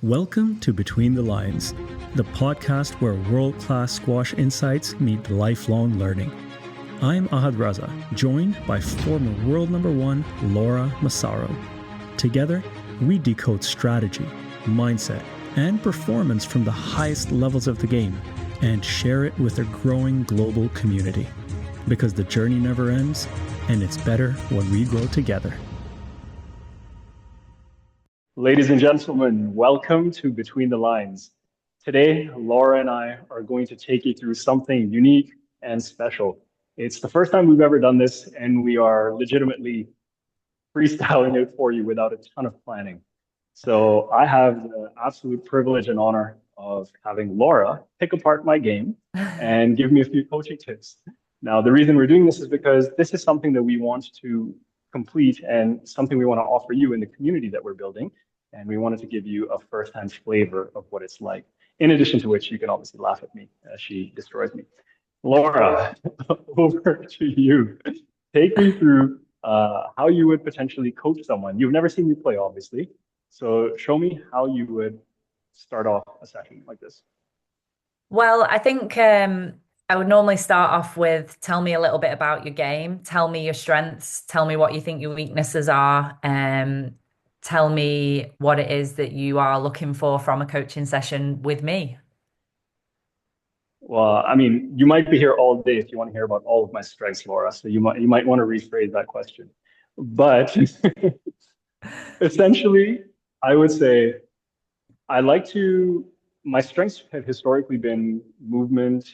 Welcome to Between the Lines, the podcast where world-class squash insights meet lifelong learning. I'm Ahad Raza, joined by former world number one Laura Massaro. Together, we decode strategy, mindset, and performance from the highest levels of the game and share it with a growing global community. Because the journey never ends, and it's better when we grow together. Ladies and gentlemen, welcome to Between the Lines. Today, Laura and I are going to take you through something unique and special. It's the first time we've ever done this, and we are legitimately freestyling it for you without a ton of planning. So I have the absolute privilege and honor of having Laura pick apart my game and give me a few coaching tips. Now, the reason we're doing this is because this is something that we want to complete and something we want to offer you in the community that we're building. And we wanted to give you a first-hand flavor of what it's like. In addition to which, you can obviously laugh at me as she destroys me. Laura, over to you. Take me through how you would potentially coach someone. You've never seen me play, obviously. So show me how you would start off a session like this. Well, I think I would normally start off with tell me a little bit about your game, tell me your strengths, tell me what you think your weaknesses are, tell me what it is that you are looking for from a coaching session with me. Well, I mean, you might be here all day if you want to hear about all of my strengths, Laura. So you might want to rephrase that question. But essentially, I would say I like to, my strengths have historically been movement,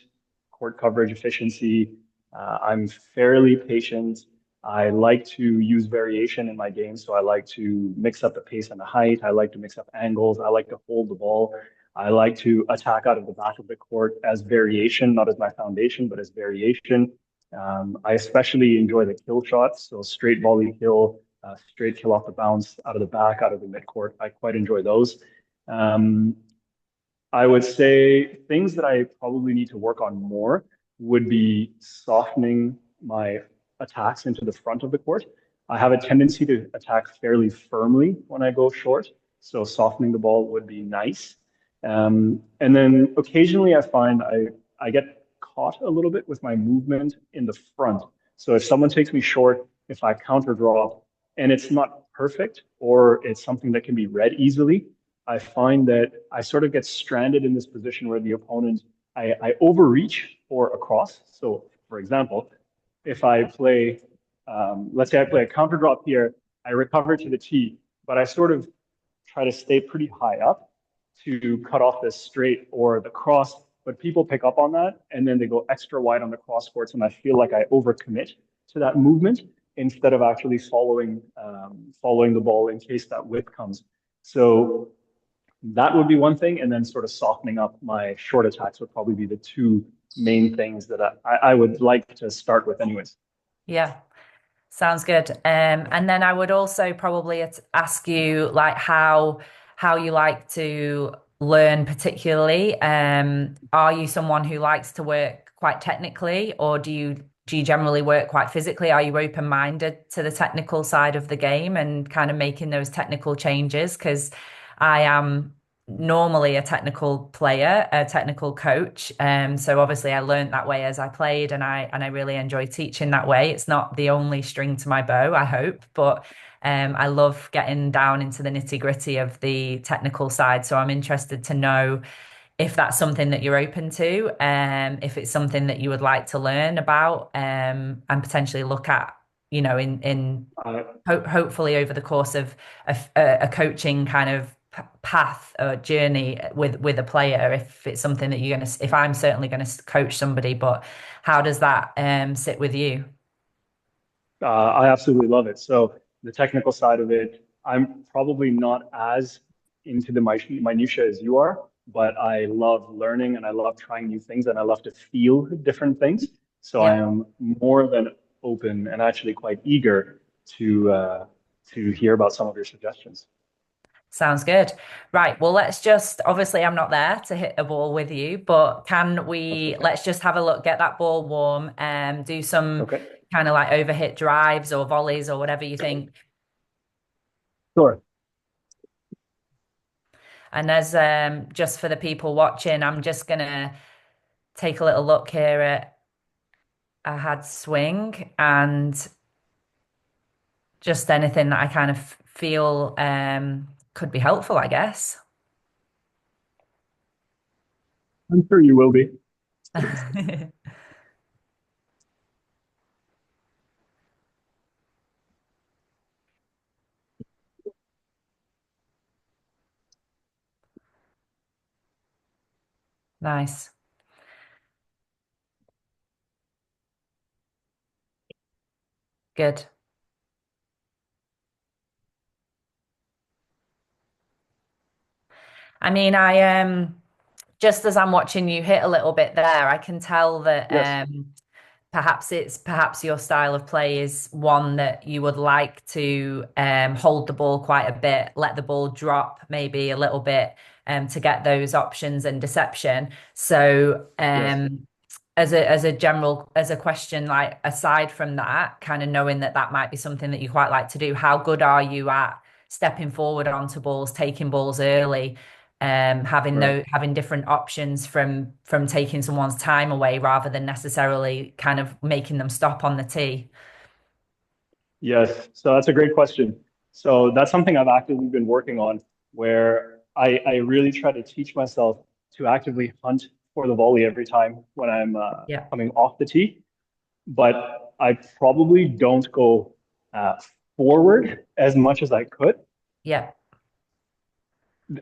court coverage, efficiency. I'm fairly patient. I like to use variation in my game. So I like to mix up the pace and the height. I like to mix up angles. I like to hold the ball. I like to attack out of the back of the court as variation, not as my foundation, but as variation. I especially enjoy the kill shots. So straight volley kill, straight kill off the bounce, out of the back, out of the midcourt. I quite enjoy those. Um, I would say things that I probably need to work on more would be softening my attacks into the front of the court. I have a tendency to attack fairly firmly when I go short, so softening the ball would be nice. And then occasionally I find I get caught a little bit with my movement in the front. So if someone takes me short, if I counter drop and it's not perfect or it's something that can be read easily, I find that I sort of get stranded in this position where the opponent, I overreach for a cross. So for example, if I play, let's say I play a counter drop here, I recover to the tee, but I sort of try to stay pretty high up to cut off this straight or the cross, but people pick up on that and then they go extra wide on the cross courts, and I feel like I overcommit to that movement instead of actually following the ball in case that whip comes. So that would be one thing, and then sort of softening up my short attacks would probably be the two main things that I would like to start with anyways. Yeah, sounds good. And then I would also probably ask you like how you like to learn particularly. Are you someone who likes to work quite technically, or do you generally work quite physically? Are you open-minded to the technical side of the game and kind of making those technical changes? Because I am normally a technical player, a technical coach. So obviously I learned that way as I played, and I really enjoy teaching that way. It's not the only string to my bow, I hope, but I love getting down into the nitty-gritty of the technical side. So I'm interested to know if that's something that you're open to, if it's something that you would like to learn about, and potentially look at, hopefully over the course of a coaching kind of path or journey with a player, if it's something that if I'm certainly going to coach somebody, but how does that sit with you? I absolutely love it. So the technical side of it, I'm probably not as into the minutia as you are, but I love learning and I love trying new things and I love to feel different things. So I Yeah. am more than open and actually quite eager to hear about some of your suggestions. Sounds good. Right. Well, obviously I'm not there to hit a ball with you, but That's okay. let's just have a look, get that ball warm and do some Okay. kind of like overhit drives or volleys or whatever you think. Sure. And as just for the people watching, I'm just gonna take a little look here at I had swing and just anything that I kind of feel could be helpful, I guess. I'm sure you will be. Nice. Good. I mean, I just as I'm watching you hit a little bit there, I can tell that Yes, perhaps your style of play is one that you would like to hold the ball quite a bit, let the ball drop maybe a little bit to get those options and deception. So yes. as a general as a question, like aside from that, kind of knowing that that might be something that you quite like to do, how good are you at stepping forward onto balls, taking balls early? Having Right. having different options from taking someone's time away rather than necessarily kind of making them stop on the tee. Yes. So that's a great question. So that's something I've actively been working on, where I really try to teach myself to actively hunt for the volley every time when I'm Yeah, coming off the tee. But I probably don't go uh, forward as much as I could. yeah,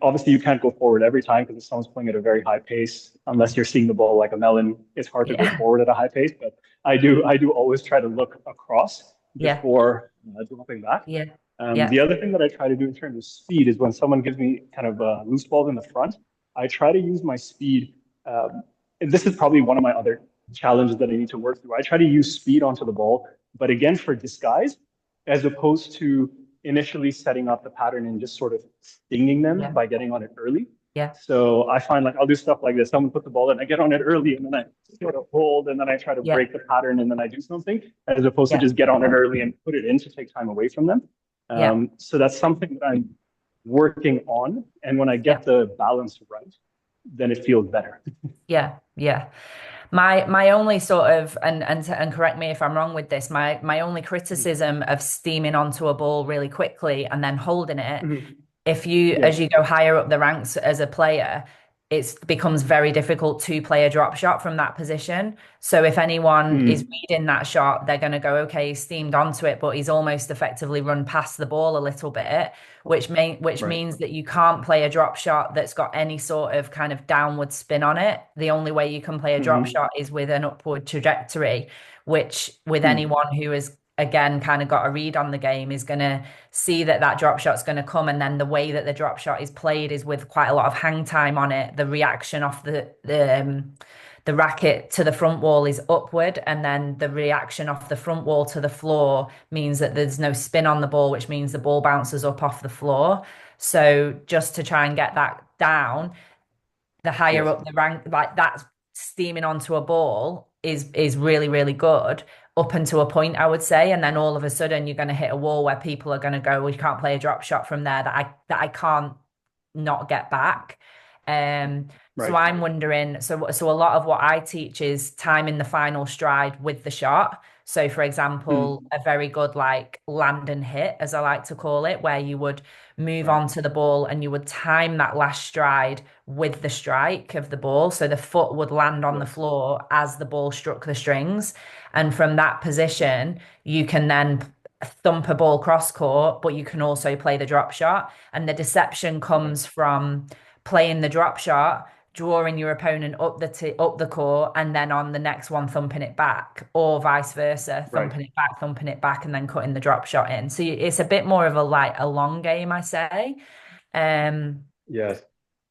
Obviously, you can't go forward every time because if someone's playing at a very high pace, unless you're seeing the ball like a melon, it's hard to go yeah, forward at a high pace. But I do always try to look across yeah, before dropping back. yeah, yeah, The other thing that I try to do in terms of speed is when someone gives me kind of loose balls in the front, I try to use my speed. And this is probably one of my other challenges that I need to work through. I try to use speed onto the ball, but again, for disguise, as opposed to initially setting up the pattern and just sort of stinging them yeah, by getting on it early. yeah, So I find like I'll do stuff like this. Someone put the ball in, I get on it early, and then I sort of hold, and then I try to yeah, break the pattern, and then I do something, as opposed to yeah, just get on it early and put it in to take time away from them. yeah, So that's something that I'm working on, and when I yeah, get the balance right, then it feels better. yeah, yeah. My only sort of and correct me if I'm wrong with this, my only criticism of steaming onto a ball really quickly and then holding it, Mhm. if you Yeah. as you go higher up the ranks as a player, it becomes very difficult to play a drop shot from that position. So if anyone is Mm. reading that shot, they're going to go, okay, he's steamed onto it, but he's almost effectively run past the ball a little bit, which Right. means that you can't play a drop shot that's got any sort of kind of downward spin on it. The only way you can play a drop Hmm. shot is with an upward trajectory, which with Hmm. anyone who has again kind of got a read on the game is going to see that that drop shot's going to come, and then the way that the drop shot is played is with quite a lot of hang time on it. The reaction off the racket to the front wall is upward, and then the reaction off the front wall to the floor means that there's no spin on the ball, which means the ball bounces up off the floor. So just to try and get that down, the higher Yes. up the rank, like that steaming onto a ball is really, really good up until a point, I would say. And then all of a sudden you're going to hit a wall where people are going to go, well, you can't play a drop shot from there that I can't not get back. So Right. I'm wondering, so a lot of what I teach is timing the final stride with the shot. So for example, Hmm. a very good like land and hit, as I like to call it, where you would move Right. on to the ball and you would time that last stride with the strike of the ball. So the foot would land on the Yes. floor as the ball struck the strings. And from that position, you can then thump a ball cross court, but you can also play the drop shot. And the deception Right. comes from playing the drop shot, drawing your opponent up the court, and then on the next one thumping it back, or vice versa, Right. thumping it back, and then cutting the drop shot in. So it's a bit more of a like a long game, I say. Um, Yes.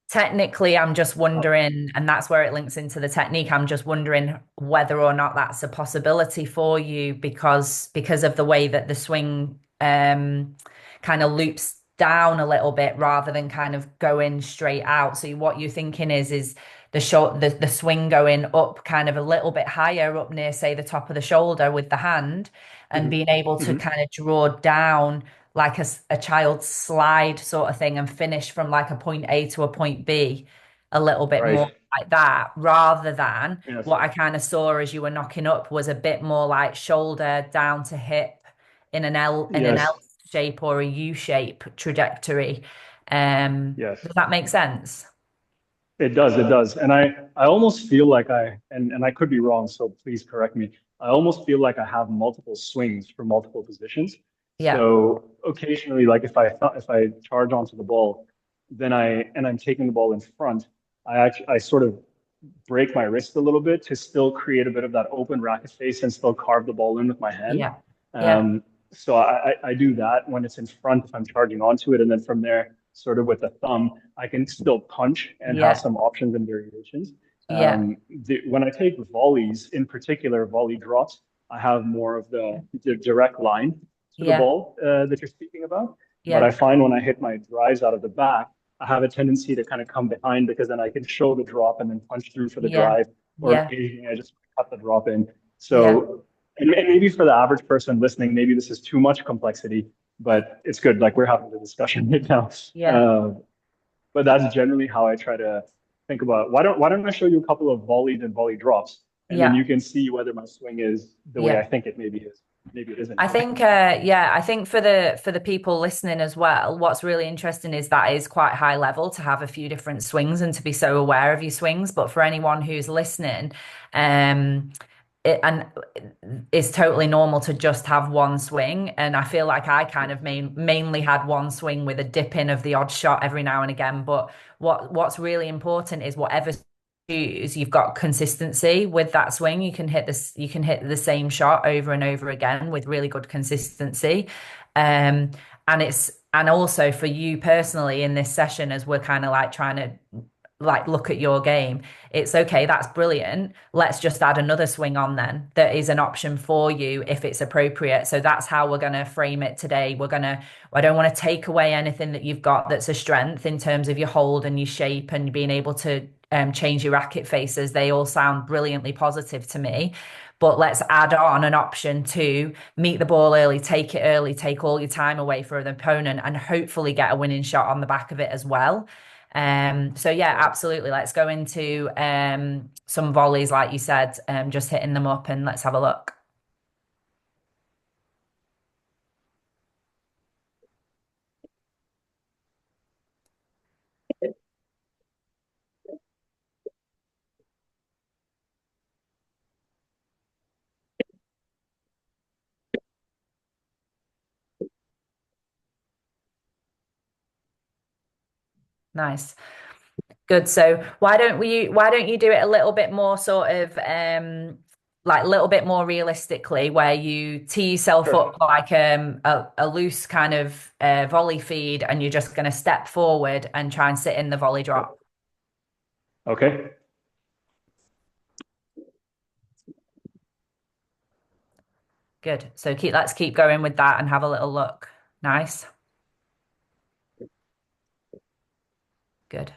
Technically, I'm just Uh, wondering, and that's where it links into the technique. I'm just wondering whether or not that's a possibility for you because of the way that the swing kind of loops down a little bit rather than kind of going straight out. So what you're thinking is the swing going up kind of a little bit higher up near say the top of the shoulder with the hand and mhm. being able to Mhm. kind of draw down like a child slide sort of thing and finish from like a point A to a point B a little bit more Right. like that, rather than Yes. what I kind of saw as you were knocking up was a bit more like shoulder down to hip in an Yes. L shape or a U shape trajectory. Yes. Does that make sense? It does. It does. And I almost feel like and I could be wrong, so please correct me. I almost feel like I have multiple swings for multiple positions. Yeah. So occasionally, like if I charge onto the ball, then I'm taking the ball in front, I sort of break my wrist a little bit to still create a bit of that open racket face and still carve the ball in with my hand. Yeah. Yeah. Um, so I do that when it's in front if I'm charging onto it, and then from there, sort of with the thumb, I can still punch and have Yeah. some options and variations. Yeah. When I take volleys, in particular volley drops, I have more of the direct line to the Yeah. ball that you're speaking about. But I Yeah. find when I hit my drives out of the back, I have a tendency to kind of come behind because then I can show the drop and then punch through for the Yeah. drive, or Yeah. occasionally I just cut the drop in. Yeah. So, and maybe for the average person listening, maybe this is too much complexity, but it's good. Like we're having the discussion right now. Yeah. Uh, but that's generally how I try to think about it. Why don't I show you a couple of volleys and volley drops, and then Yeah. you can see whether my swing is the way I Yeah. think it maybe is. Maybe it isn't. I think yeah, I think for the people listening as well, what's really interesting is that is quite high level to have a few different swings and to be so aware of your swings. But for anyone who's listening, um and it's totally normal to just have one swing. And I feel like I kind of mainly had one swing with a dip in of the odd shot every now and again. But what's really important is whatever choose, you've got consistency with that swing. You can hit the same shot over and over again with really good consistency. Um, and also for you personally in this session, as we're kind of like trying to like look at your game, it's okay, that's brilliant, let's just add another swing on then that is an option for you if it's appropriate. So that's how we're going to frame it today. I don't want to take away anything that you've got that's a strength in terms of your hold and your shape and being able to change your racket faces. They all sound brilliantly positive to me, but let's add on an option to meet the ball early, take all your time away from the opponent, and hopefully get a winning shot on the back of it as well. So yeah, Right. absolutely. Let's go into some volleys, like you said, just hitting them up, and let's have a look. Nice. Good. So why don't you do it a little bit more sort of like a little bit more realistically, where you tee yourself Sure. up like a loose kind of volley feed, and you're just going to step forward and try and sit in the volley drop. Okay. Good. So let's keep going with that and have a little look. Nice. Good.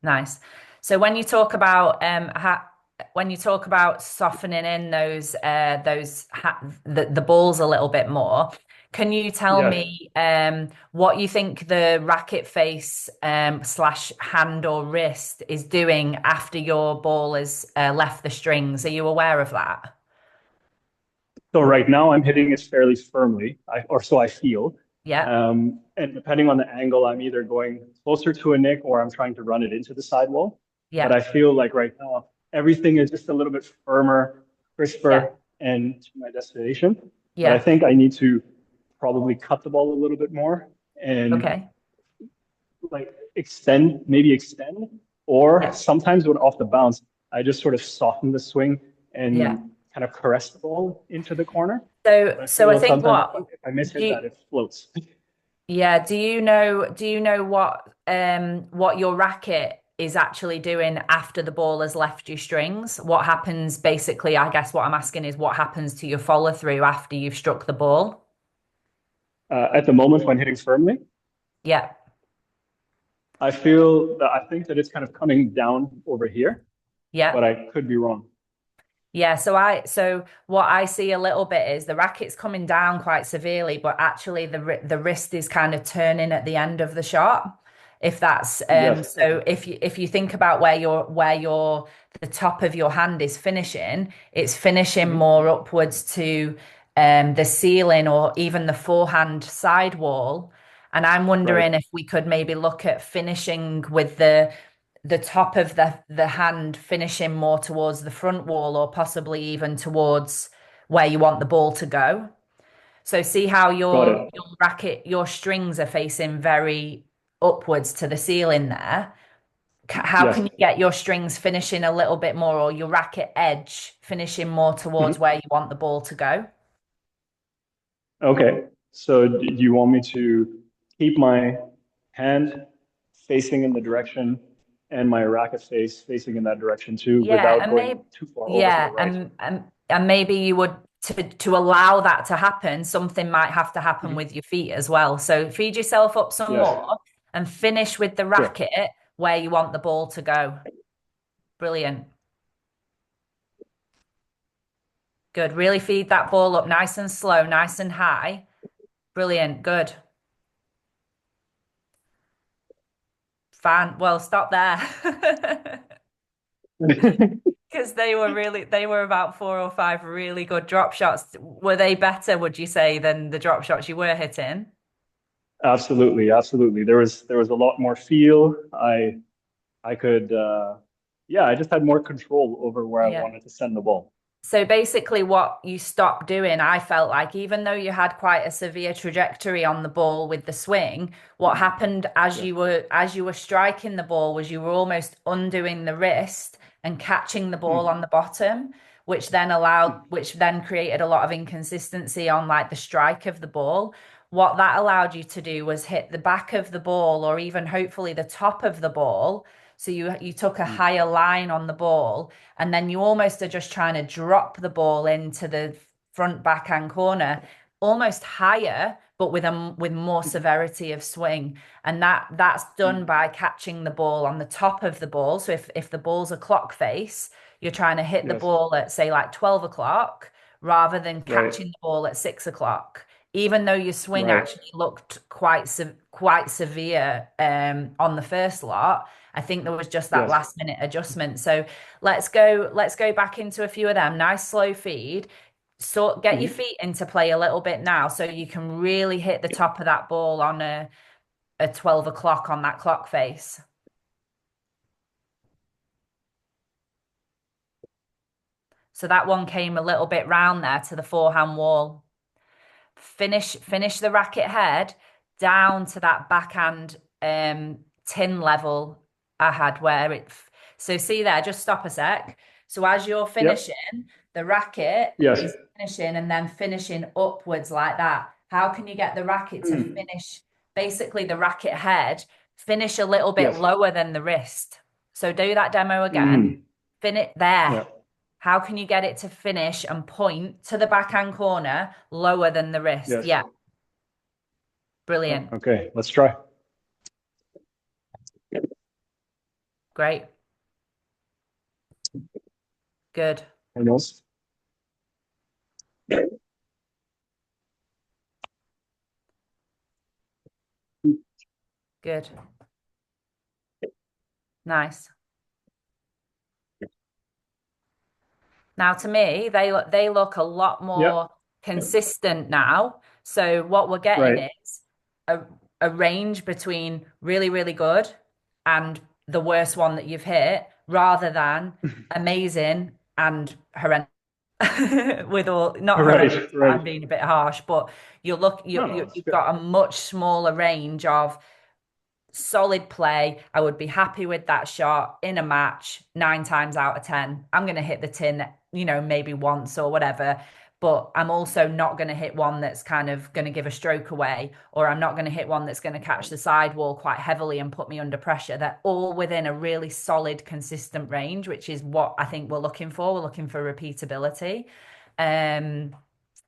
Nice. So when you talk about when you talk about softening in the balls a little bit more, can you tell Yes. me what you think the racket face slash hand or wrist is doing after your ball has left the strings? Are you aware of that? So right now I'm hitting it fairly firmly, or so I feel. Yeah, And depending on the angle, I'm either going closer to a nick or I'm trying to run it into the sidewall. But yeah, I feel like right now everything is just a little bit firmer, yeah, crisper, and to my destination. But I yeah. think I need to probably cut the ball a little bit more and Okay. like maybe extend, or Yeah, sometimes when off the bounce, I just sort of soften the swing yeah. and kind of caress the ball into the corner. But I So I feel think sometimes what if I miss do hit you, that, it floats. yeah, do you know what your racket is actually doing after the ball has left your strings? What happens basically, I guess what I'm asking is what happens to your follow through after you've struck the ball? At the moment when hitting firmly, Yeah. I think that it's kind of coming down over here. Yeah. but I could be wrong. Yeah, so what I see a little bit is the racket's coming down quite severely, but actually the wrist is kind of turning at the end of the shot. If that's Yes. so if you think about where your the top of your hand is finishing, it's finishing Mhm. more upwards to the ceiling or even the forehand side wall. And I'm Right. wondering if we could maybe look at finishing with the top of the hand finishing more towards the front wall or possibly even towards where you want the ball to go. So see how Got your racket, your strings are facing very upwards to the ceiling there. How Yes. can you get your strings finishing a little bit more or your racket edge finishing more towards Mhm. where you want the ball to go? Okay. So do you want me to keep my hand facing in the direction and my racket face facing in that direction too, Yeah, without and going maybe too far over to the yeah, right? and maybe you would to allow that to happen, something might have to happen Mhm. with your feet as well. So feed yourself up some Yes. more and finish with the Sure. racket where you want the ball to go. Brilliant. Good. Really feed that ball up nice and slow, nice and high. Brilliant. Good. Fine. Well, stop there. Because they were about four or five really good drop shots. Were they better, would you say, than the drop shots you were hitting? Absolutely, absolutely. There was a lot more feel. I could yeah, I just had more control over where I Yeah. wanted to send the ball. So basically, what you stopped doing, I felt like, even though you had quite a severe trajectory on the ball with the swing, what happened Yes. as you were striking the ball was you were almost undoing the wrist and catching the ball Mm. on the bottom, which then created a lot of inconsistency on like the strike of the ball. What that allowed you to do was hit the back of the ball or even hopefully the top of the ball. So you took a Mm. higher line on the ball and then you almost are just trying to drop the ball into the front backhand corner almost higher but with more severity of swing, and that's done Mm. by catching the ball on the top of the ball. So if the ball's a clock face, you're trying to hit the Yes. ball at say like 12 o'clock rather than Right. catching the ball at 6 o'clock, even though your swing Right. actually looked quite severe on the first lot. I think there was just that Yes. last minute adjustment. So let's go back into a few of them. Nice slow feed. So get your Mhm. feet into play a little bit now so you can really hit the top of that ball on a 12 o'clock on that clock face. So that one came a little bit round there to the forehand wall. Finish the racket head down to that backhand tin level I had where it so see there, just stop a sec. So as you're Yep. finishing, the racket Yes. is finishing and then finishing upwards like that. How can you get the racket to Mm. finish basically the racket head finish a little bit Yes. lower than the wrist? So do that demo again. Mm. Fin it there. Yeah. How can you get it to finish and point to the backhand corner lower than the wrist? Yes. Yeah, brilliant. Okay. Let's try. Great. Good. Anyone else? Good. Nice. Now, to me, they look a lot more Yep. consistent now. So what we're getting Right. is a a range between really, really good and the worst one that you've hit, rather than amazing and horrendous. With all not horrendous, Right. but Right. I'm being a bit harsh, but No, no, it's you've good. got a much smaller range of solid play. I would be happy with that shot in a match 9 times out of 10. I'm going to hit the tin, maybe once or whatever. But I'm also not going to hit one that's kind of going to give a stroke away, or I'm not going to hit one that's going to catch the sidewall quite heavily and put me under pressure. They're all within a really solid, consistent range, which is what I think we're looking for. We're looking for repeatability. Um,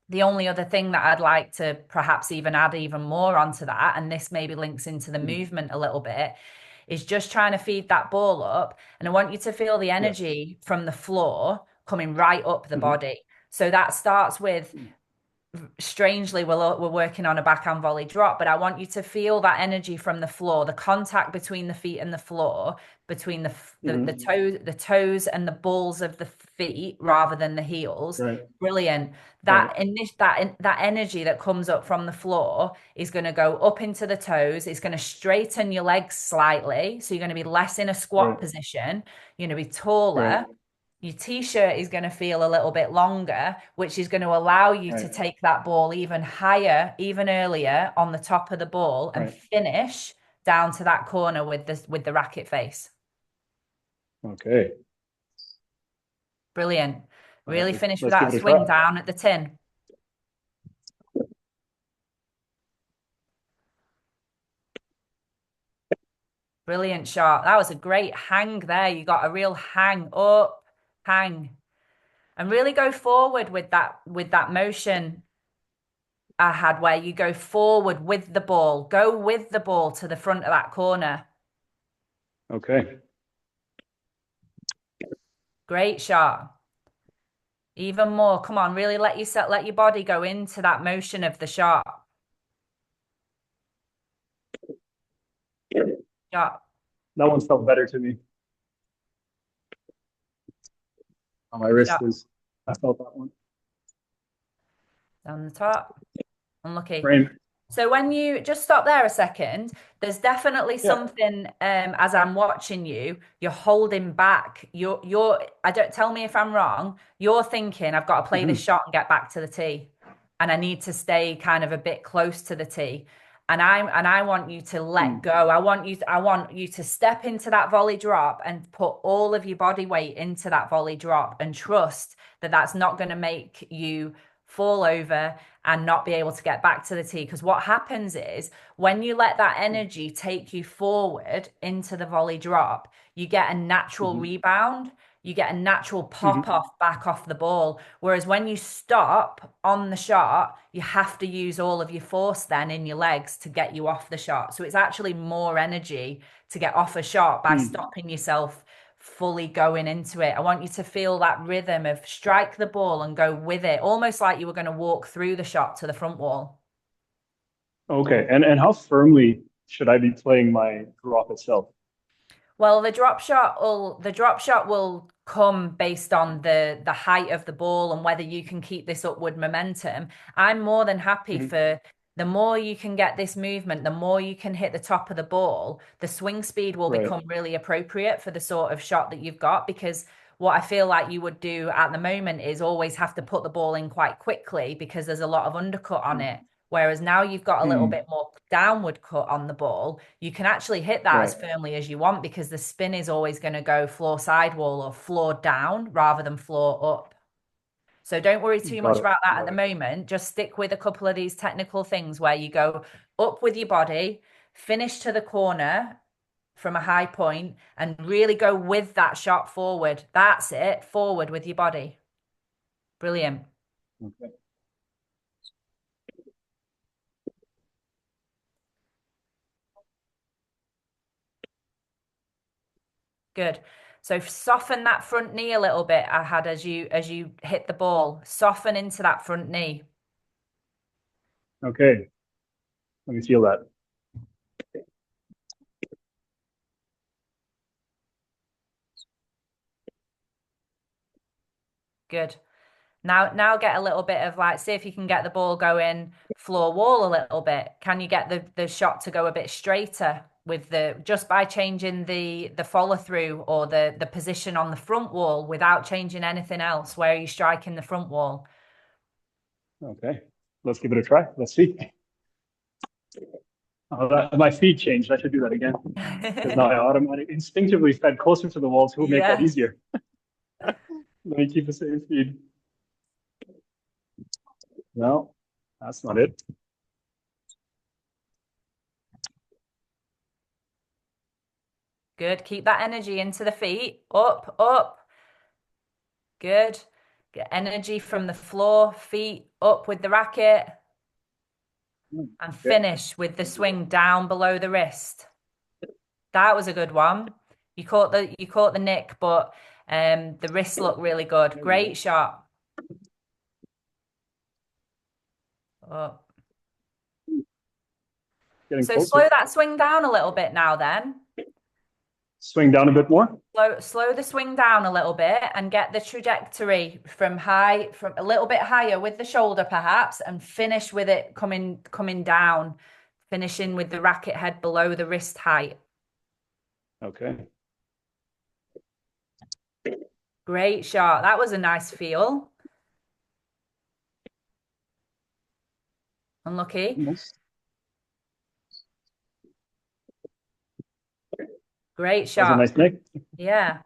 the only other thing that I'd like to perhaps even add even more onto that, and this maybe links into the movement a little bit, is just trying to feed that ball up. And I want you to feel the Yeah. energy from the floor coming right up the Hmm. body. So that starts with, strangely, we're working on a backhand volley drop, but I want you to feel that energy from the floor, the contact between the feet and the floor, between Hmm. the toes and the balls of the feet rather than the heels. Right. Brilliant. Right. That energy that comes up from the floor is going to go up into the toes. It's going to straighten your legs slightly, so you're going to be less in a squat Right. position. You're going to be Right. taller. Your t-shirt is going to feel a little bit longer, which is going to allow you to Right. take that ball even higher, even earlier on the top of the ball and Right. finish down to that corner with the racket face. Okay. Brilliant. All right. Really finish with Let's give that it a try. swing down at the tin. Brilliant shot. That was a great hang there. You got a real hang up, hang, and really go forward with that motion I had where you go forward with the ball, go with the ball to the front of that corner. Okay. Great shot. Even more. Come on, really let your body go into that motion of the shot. Shot. That one felt better to me. On my wrist Shot. is, I felt that one. Down the top. Unlucky. Frame. So when you just stop there a second, there's definitely Yeah. something as I'm watching you, you're holding back. I don't, tell me if I'm wrong. You're thinking, I've got to play this Hmm. shot and get back to the tee. And I need to stay kind of a bit close to the tee. And I want you to let go. I want you to step into that volley drop and put all of your body weight into that volley drop and trust that that's not going to make you fall over and not be able to get back to the tee. Because what happens is when you let that energy take you forward into the volley drop, you get a natural Hmm. rebound. You get a natural pop Hmm. off back off the ball. Whereas when you stop on the shot, you have to use all of your force then in your legs to get you off the shot. So it's actually more energy to get off a shot by Hmm. stopping yourself fully going into it. I want you to feel that rhythm of strike the ball and go with it, almost like you were going to walk through the shot to the front wall. Okay. And how firmly should I be playing my drop itself? Well, the drop shot will come based on the height of the ball and whether you can keep this upward momentum. I'm more than happy Hmm. for the more you can get this movement, the more you can hit the top of the ball, the swing speed will Right. become really appropriate for the sort of shot that you've got. Because what I feel like you would do at the moment is always have to put the ball in quite quickly because there's a lot of undercut on it. Whereas now you've got a little Hmm. bit more downward cut on the ball, you can actually hit that as Right. firmly as you want because the spin is always going to go floor sidewall or floor down rather than floor up. So don't worry too Got much it. about that at Got the it. moment. Just stick with a couple of these technical things where you go up with your body, finish to the corner from a high point, and really go with that shot forward. That's it, forward with your body. Brilliant. Okay. Good. So soften that front knee a little bit, Ahad, as you hit the ball. Soften into that front knee. Okay. Let me feel that. Good. Now get a little bit of like, see if you can get the ball going floor wall a little bit. Can you get the shot to go a bit straighter with the just by changing the follow through or the position on the front wall without changing anything else? Where are you striking the front wall? Okay. Let's give it a try. Let's see. My feet changed. I should do that again because now I automatically instinctively fed closer to the wall to make that Yeah. easier. Let me keep the same speed. No, that's not it. Good. Keep that energy into the feet. Up, up. Good. Get energy from the floor, feet up with the racket, and Okay. finish with the swing down below the wrist. That was a good one. You caught the nick, but the wrists look really good. There we go. Great shot. Oh. Getting So slow closer. that swing down a little bit now then. Swing down a bit more. Slow the swing down a little bit and get the trajectory from a little bit higher with the shoulder perhaps, and finish with it coming down, finishing with the racket head below the wrist height. Okay. Great shot. That was a nice feel. Unlucky. Almost. Great That was a shot. nice nick. Yeah.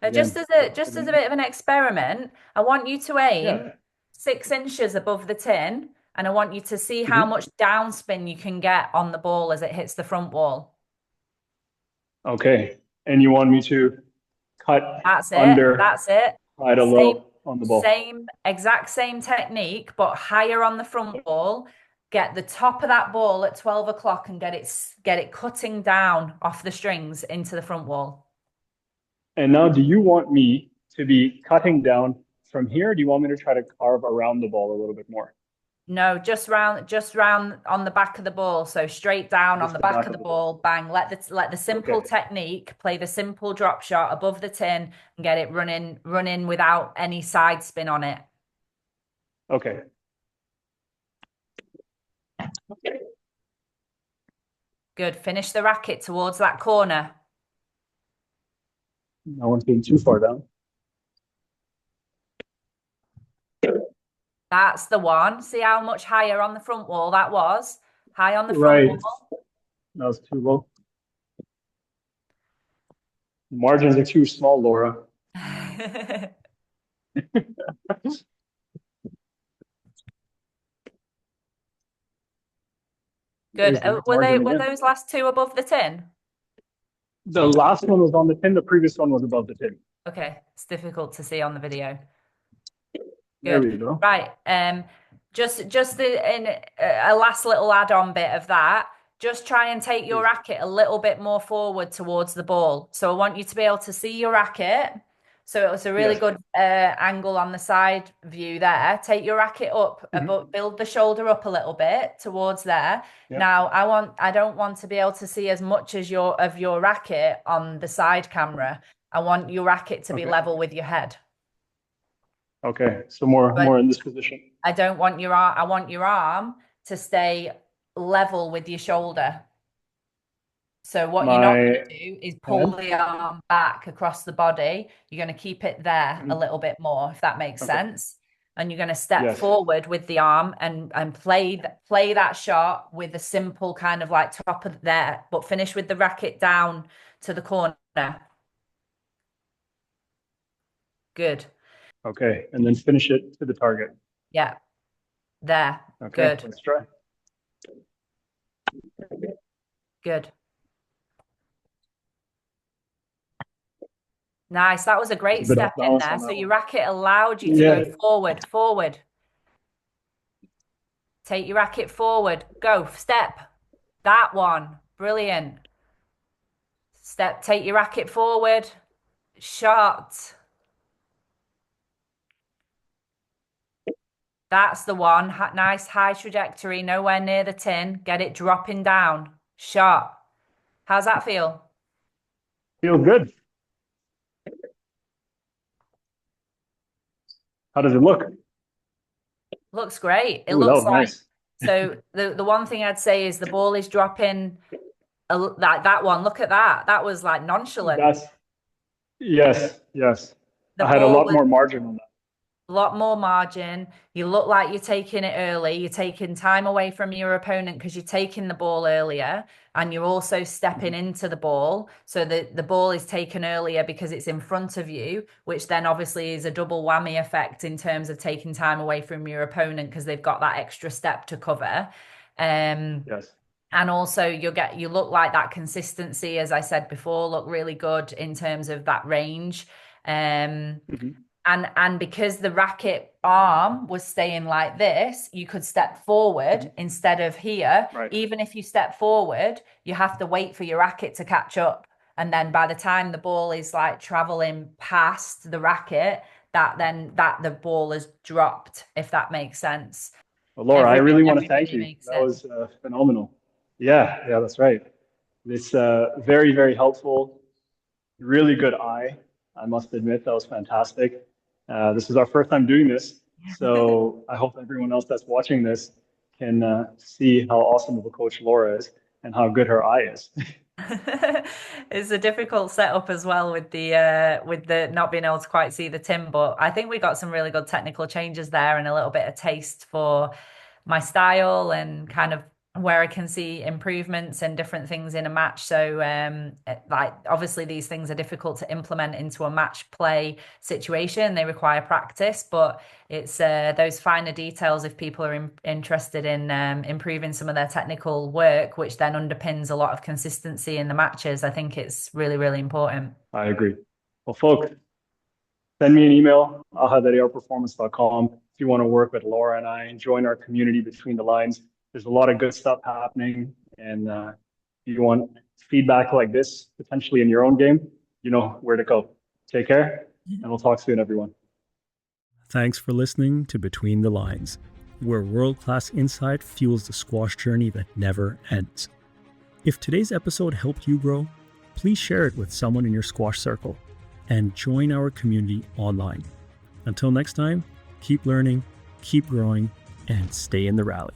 Again. Just as a bit of an experiment, I want you to aim Yeah. 6 inches above the tin, and I want you to see how Mhm. much downspin you can get on the ball as it hits the front wall. Okay. And you want me to cut That's it. under, That's it. high to Same, low on the ball. exact same technique, but higher on the front wall. Get the top of that ball at 12 o'clock and get it cutting down off the strings into the front wall. And now, do you want me to be cutting down from here? Or do you want me to try to carve around the ball a little bit more? No, just round on the back of the ball. So straight down on Just the the back back of of the the ball. ball, bang. Let the simple Okay. technique play the simple drop shot above the tin and get it running without any side spin on it. Okay. Good. Finish the racket towards that corner. No one's being too far down. That's the one. See how much higher on the front wall that was? High on the front Right. wall. That was too low. Margins are too small, Laura. Good. There's the Were they margin were again. those last two above the tin? The last one was on the tin. The previous one was above the tin. Okay, it's difficult to see on the video. There Good. we go. Right. In a last little add-on bit of that, just try and take your Please. racket a little bit more forward towards the ball. So I want you to be able to see your racket. So it was a really Yes. good angle on the side view there. Take your racket up, build the shoulder up a little bit towards there. Yeah. Now I don't want to be able to see as much as your racket on the side camera. I want your racket to be Okay. level with your head. Okay. So more in this position. I don't want your arm. I want your arm to stay level with your shoulder. So what you're not going My to do is pull head. the arm back across the body. You're going to keep it there a little bit more, if that makes Okay. sense. And you're going to step Yes. forward with the arm and play that shot with a simple kind of like top of there, but finish with the racket down to the corner. Good. Okay. And then finish it to the target. Yeah. There. Okay. Good. Let's try. Good. Nice. That was a great A bit step off in balance there. on So that your one. racket allowed you to Yeah. go forward. Take your racket forward. Go. Step. That one. Brilliant. Step. Take your racket forward. Shot. That's the one. Nice high trajectory. Nowhere near the tin. Get it dropping down. Shot. How's that feel? Feel good. How does it look? Looks great. It Ooh, that looks was like. nice. So the one thing I'd say is the ball is dropping. That one. Look at that. That was like nonchalant. Yes. The I had a ball lot was more margin on that. a lot more margin. You look like you're taking it early. You're taking time away from your opponent because you're taking the ball earlier, and you're also stepping into the ball. So the ball is taken earlier because it's in front of you, which then obviously is a double whammy effect in terms of taking time away from your opponent because they've got that extra step to cover. Yes. And also you look like that consistency, as I said before, look really good in terms of that range. Mhm. And because the racket arm was staying like this, you could step forward instead of here. Right. Even if you step forward, you have to wait for your racket to catch up. And then by the time the ball is like traveling past the racket, that the ball has dropped, if that makes sense. Well, Laura, I really want to thank Everybody you. makes That it. was phenomenal. Yeah, that's right. This very, very helpful. Really good eye. I must admit, that was fantastic. This is our first time doing this, so I hope everyone else that's watching this can see how awesome of a coach Laura is and how good her eye is. It's a difficult setup as well with the not being able to quite see the tin, but I think we got some really good technical changes there and a little bit of taste for my style and kind of where I can see improvements and different things in a match. So like obviously these things are difficult to implement into a match play situation. They require practice, but it's those finer details if people are interested in improving some of their technical work, which then underpins a lot of consistency in the matches. I think it's really, really important. I agree. Well, folks, send me an email, ahad@airperformance.com, if you want to work with Laura and I and join our community between the lines. There's a lot of good stuff happening. And if you want feedback like this, potentially in your own game, you know where to go. Take care, and we'll talk soon, everyone. Thanks for listening to Between the Lines, where world-class insight fuels the squash journey that never ends. If today's episode helped you grow, please share it with someone in your squash circle and join our community online. Until next time, keep learning, keep growing, and stay in the rally.